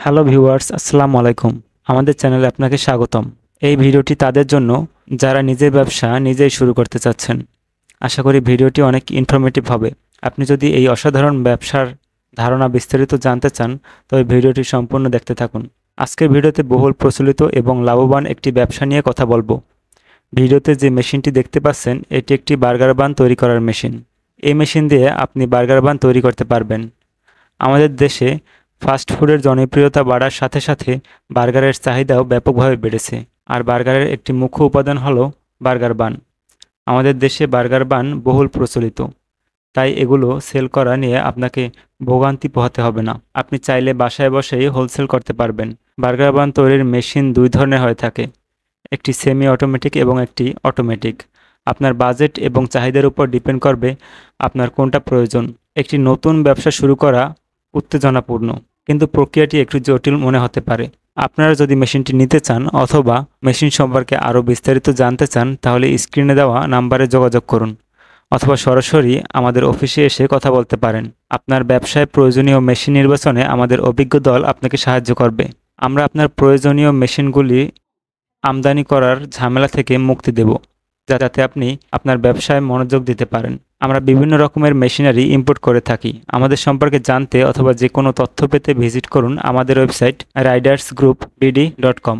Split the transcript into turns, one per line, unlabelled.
Hello viewers, আসসালামু আলাইকুম। আমাদের চ্যানেলে আপনাকে স্বাগতম। এই ভিডিওটি তাদের জন্য যারা নিজের ব্যবসা নিজেই শুরু করতে চাচ্ছেন। আশা করি ভিডিওটি অনেক ইনফরমেটিভ হবে। আপনি যদি এই অসাধারণ ব্যবসার ধারণা বিস্তারিত জানতে চান তবে ভিডিওটি সম্পূর্ণ দেখতে থাকুন। আজকের ভিডিওতে বহুল প্রচলিত এবং লাভবান একটি ব্যবসা নিয়ে কথা বলবো। ভিডিওতে যে মেশিনটি দেখতে পাচ্ছেন এটি একটি বার্গার বান তৈরি করার মেশিন। এই মেশিন দিয়ে আপনি বার্গার বান তৈরি করতে পারবেন। আমাদের দেশে ফাস্ট ফুডের জনপ্রিয়তা বাড়ার সাথে সাথে বার্গারের চাহিদাও ব্যাপকভাবে বেড়েছে। আর বার্গারের একটি মুখ্য উপাদান হলো বার্গার বান। আমাদের দেশে বার্গার বান বহুল প্রচলিত, তাই এগুলো সেল করা নিয়ে আপনাকে ভোগান্তি পোহাতে হবে না। আপনি চাইলে বাসায় বসেই হোলসেল করতে পারবেন। বার্গার বান তৈরির মেশিন দুই ধরনের হয়ে থাকে, একটি সেমি অটোমেটিক এবং একটি অটোমেটিক। আপনার বাজেট এবং চাহিদার উপর ডিপেন্ড করবে আপনার কোনটা প্রয়োজন। একটি নতুন ব্যবসা শুরু করা উত্তেজনাপূর্ণ, কিন্তু প্রক্রিয়াটি একটু জটিল মনে হতে পারে। আপনারা যদি মেশিনটি নিতে চান অথবা মেশিন সম্পর্কে আরও বিস্তারিত জানতে চান তাহলে স্ক্রিনে দেওয়া নাম্বারে যোগাযোগ করুন অথবা সরাসরি আমাদের অফিসে এসে কথা বলতে পারেন। আপনার ব্যবসায় প্রয়োজনীয় মেশিন নির্বাচনে আমাদের অভিজ্ঞ দল আপনাকে সাহায্য করবে। আমরা আপনার প্রয়োজনীয় মেশিনগুলি আমদানি করার ঝামেলা থেকে মুক্তি দেব, যাতে আপনি আপনার ব্যবসায় মনোযোগ দিতে পারেন। আমরা বিভিন্ন রকমের মেশিনারি ইম্পোর্ট করে থাকি। আমাদের সম্পর্কে জানতে অথবা যে কোনো তথ্য পেতে ভিজিট করুন আমাদের ওয়েবসাইট ridersgroupbd.com।